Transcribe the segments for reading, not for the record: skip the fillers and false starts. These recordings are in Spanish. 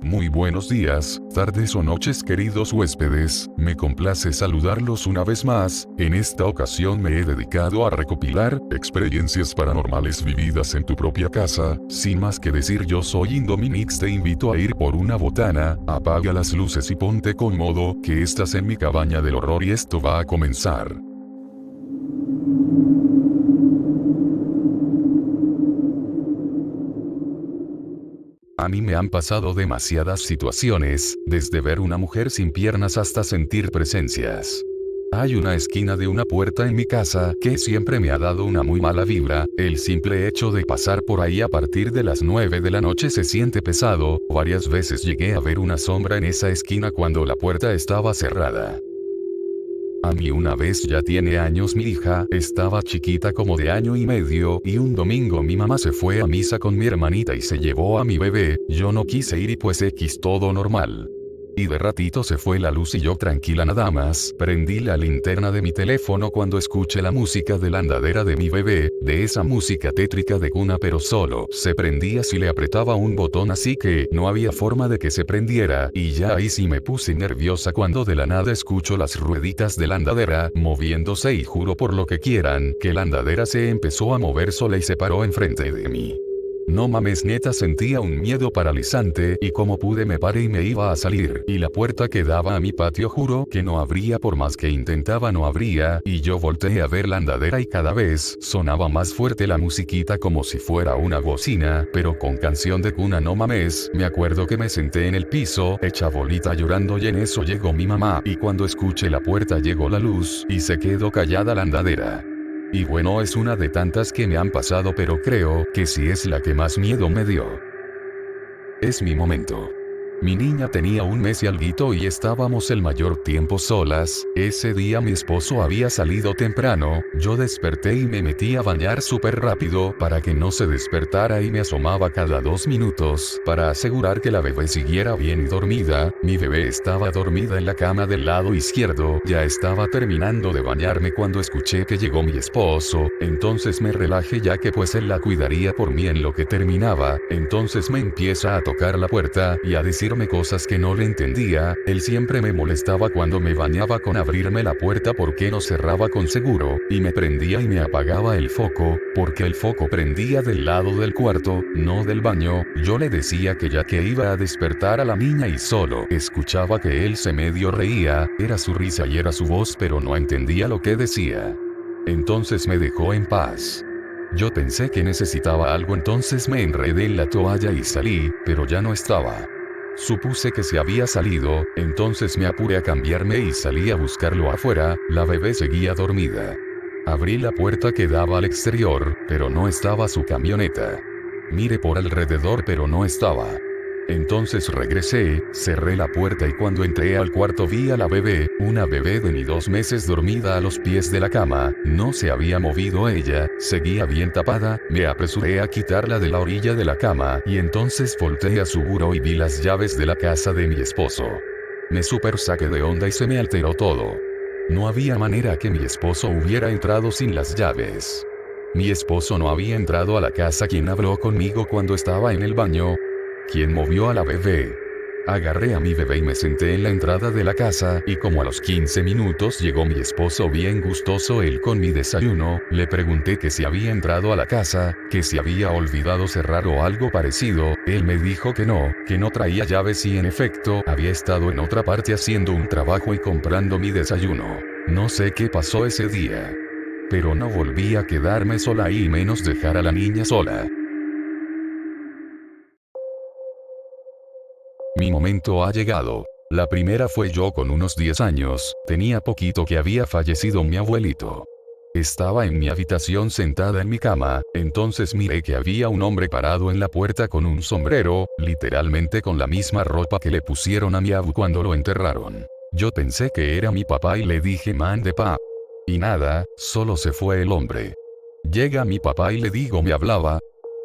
Muy buenos días, tardes o noches queridos huéspedes, me complace saludarlos una vez más. En esta ocasión me he dedicado a recopilar experiencias paranormales vividas en tu propia casa. Sin más que decir, yo soy Indominix, te invito a ir por una botana, apaga las luces y ponte cómodo, que estás en mi cabaña del horror y esto va a comenzar. A mí me han pasado demasiadas situaciones, desde ver una mujer sin piernas hasta sentir presencias. Hay una esquina de una puerta en mi casa que siempre me ha dado una muy mala vibra. El simple hecho de pasar por ahí a partir de las 9 de la noche se siente pesado. Varias veces llegué a ver una sombra en esa esquina cuando la puerta estaba cerrada. A mí una vez, ya tiene años, mi hija estaba chiquita como de año y medio, y un domingo mi mamá se fue a misa con mi hermanita y se llevó a mi bebé. Yo no quise ir y pues todo normal. Y de ratito se fue la luz y yo tranquila nada más, prendí la linterna de mi teléfono cuando escuché la música de la andadera de mi bebé, de esa música tétrica de cuna, pero solo se prendía si le apretaba un botón, así que no había forma de que se prendiera, y ya ahí sí me puse nerviosa cuando de la nada escucho las rueditas de la andadera moviéndose y juro por lo que quieran que la andadera se empezó a mover sola y se paró enfrente de mí. No mames, neta, sentía un miedo paralizante y como pude me paré y me iba a salir, y la puerta que daba a mi patio juro que no abría, por más que intentaba no abría, y yo volteé a ver la andadera y cada vez sonaba más fuerte la musiquita como si fuera una bocina, pero con canción de cuna. No mames, me acuerdo que me senté en el piso, hecha bolita llorando, y en eso llegó mi mamá, y cuando escuché la puerta llegó la luz, y se quedó callada la andadera. Y bueno, es una de tantas que me han pasado, pero creo que sí es la que más miedo me dio. Es mi momento. Mi niña tenía un mes y alguito y estábamos el mayor tiempo solas. Ese día mi esposo había salido temprano, yo desperté y me metí a bañar súper rápido para que no se despertara, y me asomaba cada 2 minutos para asegurar que la bebé siguiera bien y dormida. Mi bebé estaba dormida en la cama del lado izquierdo. Ya estaba terminando de bañarme cuando escuché que llegó mi esposo, entonces me relajé ya que pues él la cuidaría por mí en lo que terminaba. Entonces me empieza a tocar la puerta y a decirme cosas que no le entendía. Él siempre me molestaba cuando me bañaba con abrirme la puerta porque no cerraba con seguro, y me prendía y me apagaba el foco, porque el foco prendía del lado del cuarto, no del baño. Yo le decía que ya que iba a despertar a la niña y solo escuchaba que él se medio reía, era su risa y era su voz, pero no entendía lo que decía. Entonces me dejó en paz. Yo pensé que necesitaba algo, entonces me enredé en la toalla y salí, pero ya no estaba. Supuse que se había salido, entonces me apuré a cambiarme y salí a buscarlo afuera. La bebé seguía dormida. Abrí la puerta que daba al exterior, pero no estaba su camioneta. Miré por alrededor, pero no estaba. Entonces regresé, cerré la puerta y cuando entré al cuarto vi a la bebé, una bebé de ni 2 meses dormida a los pies de la cama. No se había movido ella, seguía bien tapada. Me apresuré a quitarla de la orilla de la cama y entonces volteé a su buró y vi las llaves de la casa de mi esposo. Me super saqué de onda y se me alteró todo. No había manera que mi esposo hubiera entrado sin las llaves. Mi esposo no había entrado a la casa. ¿Quién habló conmigo cuando estaba en el baño? ¿Quién movió a la bebé? Agarré a mi bebé y me senté en la entrada de la casa, y como a los 15 minutos llegó mi esposo bien gustoso él con mi desayuno. Le pregunté que si había entrado a la casa, que si había olvidado cerrar o algo parecido. Él me dijo que no traía llaves y en efecto había estado en otra parte haciendo un trabajo y comprando mi desayuno. No sé qué pasó ese día, pero no volví a quedarme sola y menos dejar a la niña sola. Mi momento ha llegado. La primera fue yo con unos 10 años, tenía poquito que había fallecido mi abuelito. Estaba en mi habitación sentada en mi cama, entonces miré que había un hombre parado en la puerta con un sombrero, literalmente con la misma ropa que le pusieron a mi abu cuando lo enterraron. Yo pensé que era mi papá y le dije mande pa. Y nada, solo se fue el hombre. Llega mi papá y le digo me hablaba.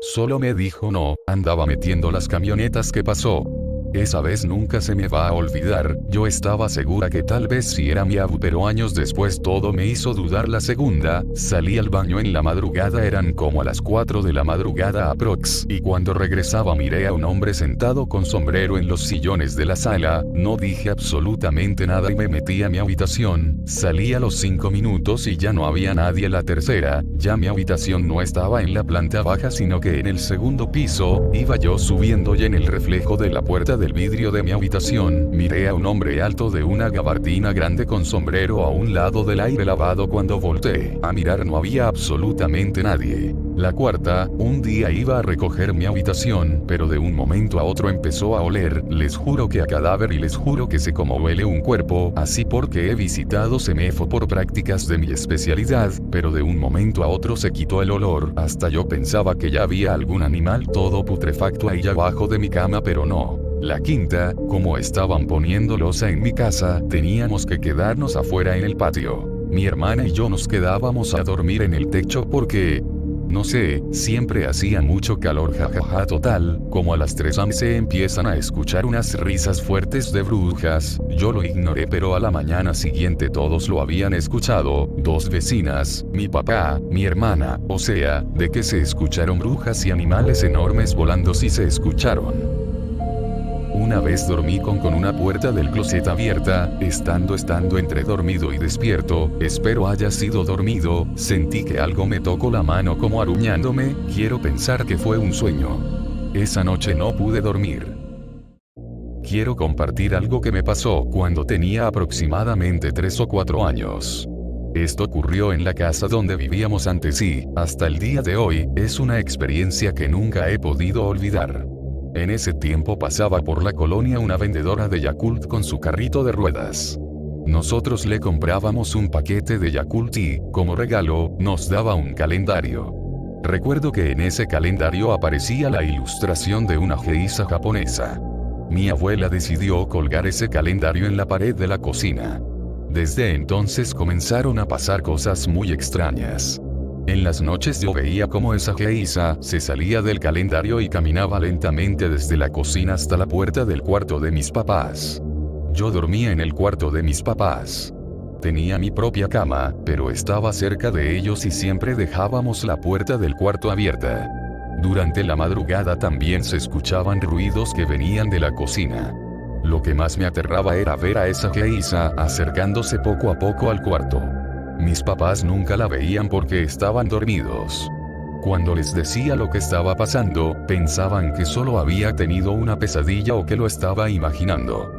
Solo me dijo no, andaba metiendo las camionetas. ¿Qué pasó? Esa vez nunca se me va a olvidar, yo estaba segura que tal vez sí era miau, pero años después todo me hizo dudar. La segunda, salí al baño en la madrugada, eran como a las 4 de la madrugada aprox, y cuando regresaba miré a un hombre sentado con sombrero en los sillones de la sala, no dije absolutamente nada y me metí a mi habitación, salí a los 5 minutos y ya no había nadie. La tercera, ya mi habitación no estaba en la planta baja sino que en el segundo piso, iba yo subiendo y en el reflejo de la puerta del vidrio de mi habitación, miré a un hombre alto de una gabardina grande con sombrero a un lado del aire lavado. Cuando volteé a mirar no había absolutamente nadie. La cuarta, un día iba a recoger mi habitación, pero de un momento a otro empezó a oler, les juro que a cadáver y les juro que sé cómo huele un cuerpo, así porque he visitado CEMEFO por prácticas de mi especialidad, pero de un momento a otro se quitó el olor, hasta yo pensaba que ya había algún animal todo putrefacto ahí abajo de mi cama, pero no. La quinta, como estaban poniendo losa en mi casa, teníamos que quedarnos afuera en el patio. Mi hermana y yo nos quedábamos a dormir en el techo porque, no sé, siempre hacía mucho calor, jajaja. Total, como a las 3 am se empiezan a escuchar unas risas fuertes de brujas, yo lo ignoré, pero a la mañana siguiente todos lo habían escuchado, 2 vecinas, mi papá, mi hermana, o sea, de que se escucharon brujas y animales enormes volando sí se escucharon. Una vez dormí con una puerta del closet abierta, estando entre dormido y despierto, espero haya sido dormido, sentí que algo me tocó la mano como aruñándome, quiero pensar que fue un sueño. Esa noche no pude dormir. Quiero compartir algo que me pasó cuando tenía aproximadamente 3 o 4 años. Esto ocurrió en la casa donde vivíamos antes y, hasta el día de hoy, es una experiencia que nunca he podido olvidar. En ese tiempo pasaba por la colonia una vendedora de Yakult con su carrito de ruedas. Nosotros le comprábamos un paquete de Yakult y, como regalo, nos daba un calendario. Recuerdo que en ese calendario aparecía la ilustración de una geisha japonesa. Mi abuela decidió colgar ese calendario en la pared de la cocina. Desde entonces comenzaron a pasar cosas muy extrañas. En las noches yo veía cómo esa geisha se salía del calendario y caminaba lentamente desde la cocina hasta la puerta del cuarto de mis papás. Yo dormía en el cuarto de mis papás. Tenía mi propia cama, pero estaba cerca de ellos y siempre dejábamos la puerta del cuarto abierta. Durante la madrugada también se escuchaban ruidos que venían de la cocina. Lo que más me aterraba era ver a esa geisha acercándose poco a poco al cuarto. Mis papás nunca la veían porque estaban dormidos. Cuando les decía lo que estaba pasando, pensaban que solo había tenido una pesadilla o que lo estaba imaginando.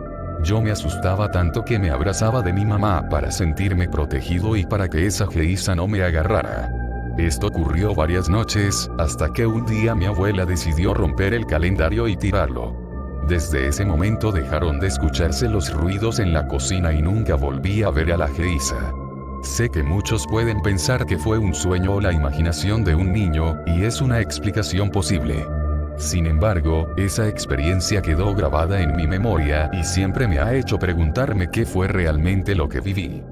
Yo me asustaba tanto que me abrazaba de mi mamá para sentirme protegido y para que esa geisha no me agarrara. Esto ocurrió varias noches, hasta que un día mi abuela decidió romper el calendario y tirarlo. Desde ese momento dejaron de escucharse los ruidos en la cocina y nunca volví a ver a la geisha. Sé que muchos pueden pensar que fue un sueño o la imaginación de un niño, y es una explicación posible. Sin embargo, esa experiencia quedó grabada en mi memoria y siempre me ha hecho preguntarme qué fue realmente lo que viví.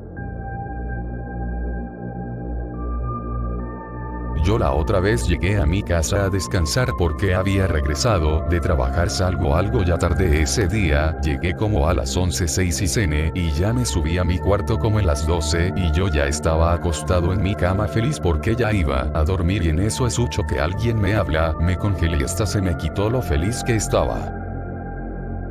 Yo la otra vez llegué a mi casa a descansar porque había regresado de trabajar, salgo algo ya tarde ese día, llegué como a las 11:06 y cené y ya me subí a mi cuarto como en las 12 y yo ya estaba acostado en mi cama feliz porque ya iba a dormir y en eso escucho que alguien me habla, me congelé y hasta se me quitó lo feliz que estaba.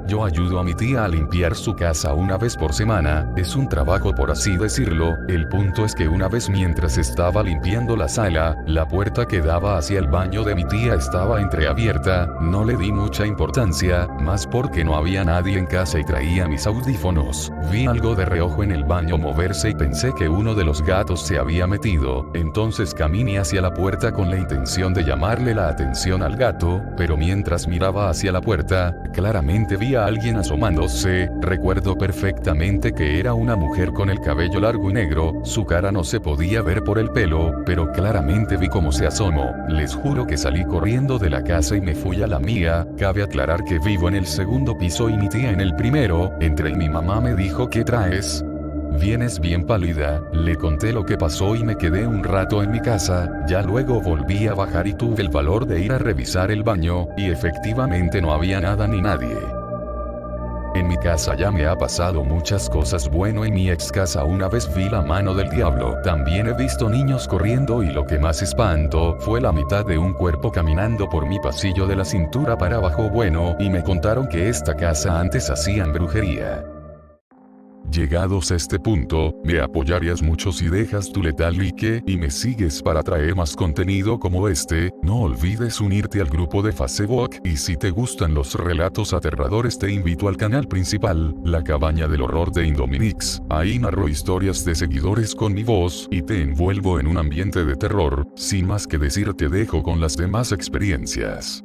Yo ayudo a mi tía a limpiar su casa una vez por semana, es un trabajo por así decirlo, el punto es que una vez mientras estaba limpiando la sala, la puerta que daba hacia el baño de mi tía estaba entreabierta, no le di mucha importancia, más porque no había nadie en casa y traía mis audífonos, vi algo de reojo en el baño moverse y pensé que uno de los gatos se había metido, entonces caminé hacia la puerta con la intención de llamarle la atención al gato, pero mientras miraba hacia la puerta, claramente vi a alguien asomándose, recuerdo perfectamente que era una mujer con el cabello largo y negro, su cara no se podía ver por el pelo, pero claramente vi cómo se asomó, les juro que salí corriendo de la casa y me fui a la mía, cabe aclarar que vivo en el segundo piso y mi tía en el primero, entré y mi mamá me dijo ¿qué traes? Vienes bien pálida, le conté lo que pasó y me quedé un rato en mi casa, ya luego volví a bajar y tuve el valor de ir a revisar el baño, y efectivamente no había nada ni nadie. En mi casa ya me ha pasado muchas cosas. Bueno, en mi ex casa una vez vi la mano del diablo. También he visto niños corriendo y lo que más espantó fue la mitad de un cuerpo caminando por mi pasillo de la cintura para abajo. Bueno, y me contaron que esta casa antes hacían brujería. Llegados a este punto, me apoyarías mucho si dejas tu letal like y me sigues para traer más contenido como este. No olvides unirte al grupo de Facebook y si te gustan los relatos aterradores te invito al canal principal, La Cabaña del Horror de Indominix. Ahí narro historias de seguidores con mi voz y te envuelvo en un ambiente de terror. Sin más que decir, te dejo con las demás experiencias.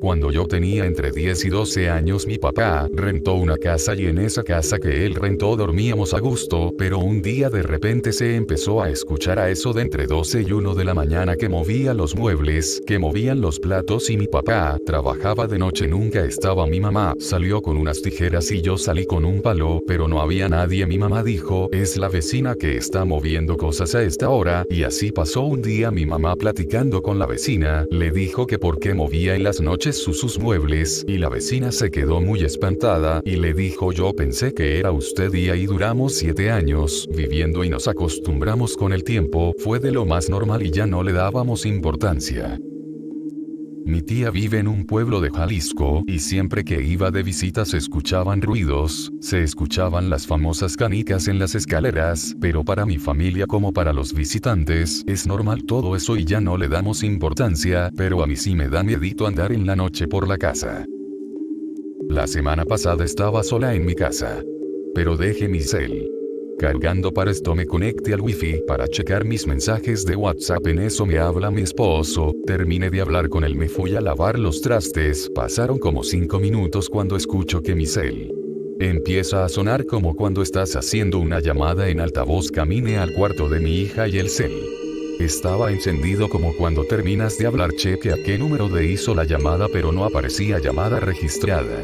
Cuando yo tenía entre 10 y 12 años, mi papá rentó una casa y en esa casa que él rentó dormíamos a gusto, pero un día de repente se empezó a escuchar a eso de entre 12 y 1 de la mañana que movía los muebles, que movían los platos y mi papá trabajaba de noche. Nunca estaba. Mi mamá salió con unas tijeras y yo salí con un palo, pero no había nadie. Mi mamá dijo, es la vecina que está moviendo cosas a esta hora, y así pasó. Un día mi mamá platicando con la vecina, le dijo que por qué movía en las noches sus muebles, y la vecina se quedó muy espantada, y le dijo, yo pensé que era usted, y ahí duramos 7 años, viviendo y nos acostumbramos con el tiempo, fue de lo más normal y ya no le dábamos importancia. Mi tía vive en un pueblo de Jalisco, y siempre que iba de visita se escuchaban ruidos, se escuchaban las famosas canicas en las escaleras, pero para mi familia como para los visitantes, es normal todo eso y ya no le damos importancia, pero a mí sí me da miedito andar en la noche por la casa. La semana pasada estaba sola en mi casa. Pero dejé mi cel cargando. Para esto me conecté al wifi para checar mis mensajes de WhatsApp. En eso me habla mi esposo. Terminé de hablar con él, me fui a lavar los trastes. Pasaron como 5 minutos cuando escucho que mi cel empieza a sonar como cuando estás haciendo una llamada en altavoz. Caminé al cuarto de mi hija y el cel estaba encendido como cuando terminas de hablar. Cheque a qué número de hizo la llamada, pero no aparecía llamada registrada.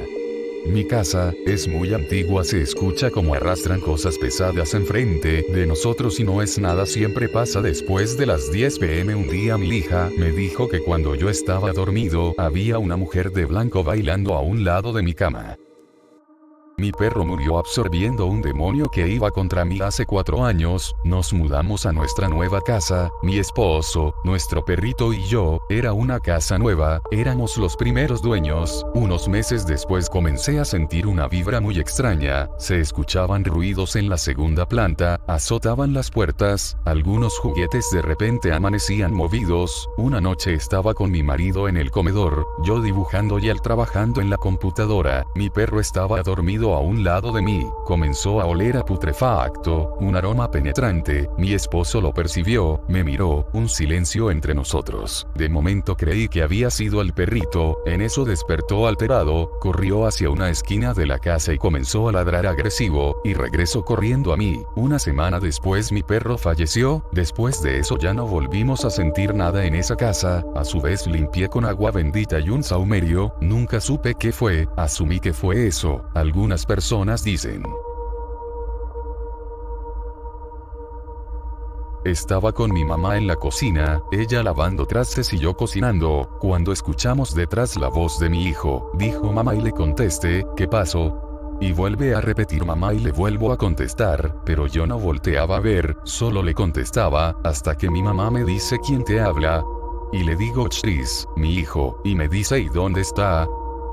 Mi casa es muy antigua, se escucha como arrastran cosas pesadas enfrente de nosotros y no es nada, siempre pasa después de las 10 p.m. Un día mi hija me dijo que cuando yo estaba dormido había una mujer de blanco bailando a un lado de mi cama. Mi perro murió absorbiendo un demonio que iba contra mí. Hace 4 años, nos mudamos a nuestra nueva casa, mi esposo, nuestro perrito y yo. Era una casa nueva, éramos los primeros dueños. Unos meses después comencé a sentir una vibra muy extraña, se escuchaban ruidos en la segunda planta, azotaban las puertas, algunos juguetes de repente amanecían movidos. Una noche estaba con mi marido en el comedor, yo dibujando y él trabajando en la computadora. Mi perro estaba dormido a un lado de mí, comenzó a oler a putrefacto, un aroma penetrante. Mi esposo lo percibió, me miró, un silencio entre nosotros. De momento creí que había sido el perrito, en eso despertó alterado, corrió hacia una esquina de la casa y comenzó a ladrar agresivo, y regresó corriendo a mí. Una semana después mi perro falleció. Después de eso ya no volvimos a sentir nada en esa casa. A su vez limpié con agua bendita y un saumerio, nunca supe qué fue, asumí que fue eso. Algunas personas dicen. Estaba con mi mamá en la cocina, ella lavando trastes y yo cocinando, cuando escuchamos detrás la voz de mi hijo. Dijo mamá y le contesté, ¿qué pasó? Y vuelve a repetir mamá y le vuelvo a contestar, pero yo no volteaba a ver, solo le contestaba, hasta que mi mamá me dice ¿quién te habla? Y le digo Chris, mi hijo, y me dice ¿y dónde está?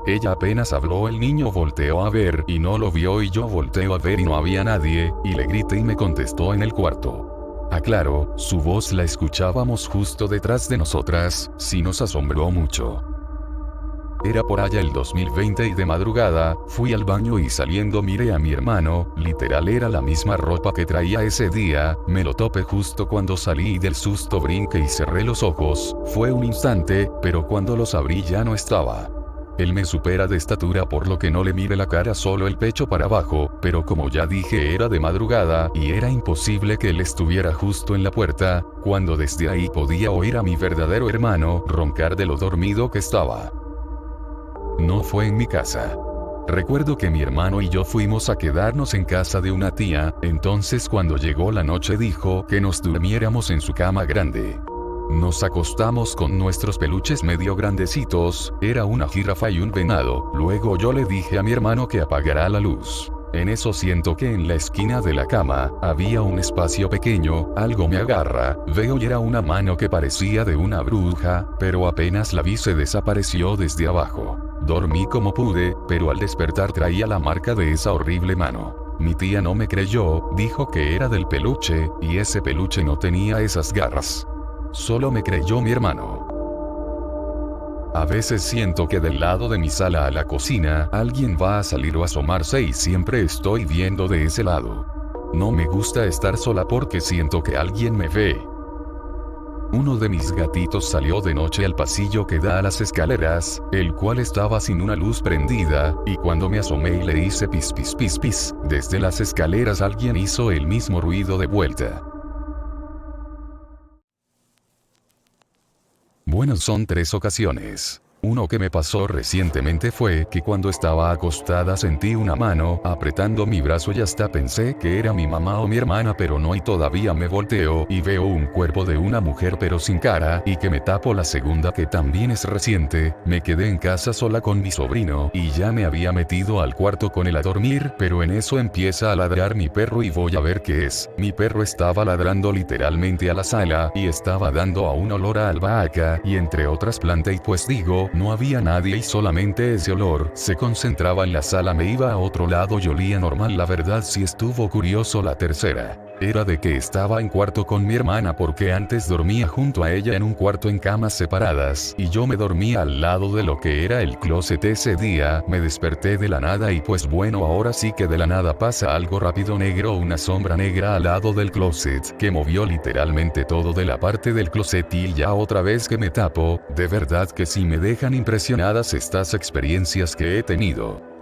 Ella apenas habló, el niño volteó a ver y no lo vio, y yo volteo a ver y no había nadie, y le grité y me contestó en el cuarto. Aclaro, su voz la escuchábamos justo detrás de nosotras, sí nos asombró mucho. Era por allá el 2020 y de madrugada, fui al baño y saliendo miré a mi hermano, literal era la misma ropa que traía ese día, me lo topé justo cuando salí y del susto brinqué y cerré los ojos, fue un instante, pero cuando los abrí ya no estaba. Él me supera de estatura por lo que no le mire la cara, solo el pecho para abajo, pero como ya dije era de madrugada y era imposible que él estuviera justo en la puerta, cuando desde ahí podía oír a mi verdadero hermano roncar de lo dormido que estaba. No fue en mi casa. Recuerdo que mi hermano y yo fuimos a quedarnos en casa de una tía, entonces cuando llegó la noche dijo que nos durmiéramos en su cama grande. Nos acostamos con nuestros peluches medio grandecitos, era una jirafa y un venado. Luego yo le dije a mi hermano que apagara la luz. En eso siento que en la esquina de la cama, había un espacio pequeño, algo me agarra, veo y era una mano que parecía de una bruja, pero apenas la vi se desapareció desde abajo. Dormí como pude, pero al despertar traía la marca de esa horrible mano. Mi tía no me creyó, dijo que era del peluche, y ese peluche no tenía esas garras. Solo me creyó mi hermano. A veces siento que del lado de mi sala a la cocina, alguien va a salir o asomarse y siempre estoy viendo de ese lado. No me gusta estar sola porque siento que alguien me ve. Uno de mis gatitos salió de noche al pasillo que da a las escaleras, el cual estaba sin una luz prendida, y cuando me asomé y le hice pis pis pis pis, desde las escaleras alguien hizo el mismo ruido de vuelta. Bueno, son 3 ocasiones. Uno que me pasó recientemente fue que cuando estaba acostada sentí una mano apretando mi brazo y hasta pensé que era mi mamá o mi hermana, pero no, y todavía me volteo y veo un cuerpo de una mujer pero sin cara, y que me tapo. La segunda, que también es reciente, me quedé en casa sola con mi sobrino y ya me había metido al cuarto con él a dormir, pero en eso empieza a ladrar mi perro y voy a ver qué es. Mi perro estaba ladrando literalmente a la sala y estaba dando a un olor a albahaca y entre otras plantas, y pues digo, no había nadie y solamente ese olor se concentraba en la sala. Me iba a otro lado y olía normal. La verdad sí estuvo curioso. La tercera era de que estaba en cuarto con mi hermana porque antes dormía junto a ella en un cuarto en camas separadas y yo me dormía al lado de lo que era el closet. Ese día me desperté de la nada y pues bueno, ahora sí que de la nada pasa algo rápido negro, una sombra negra al lado del closet que movió literalmente todo de la parte del closet, y ya otra vez que me tapo. De verdad que sí me dejan impresionadas estas experiencias que he tenido.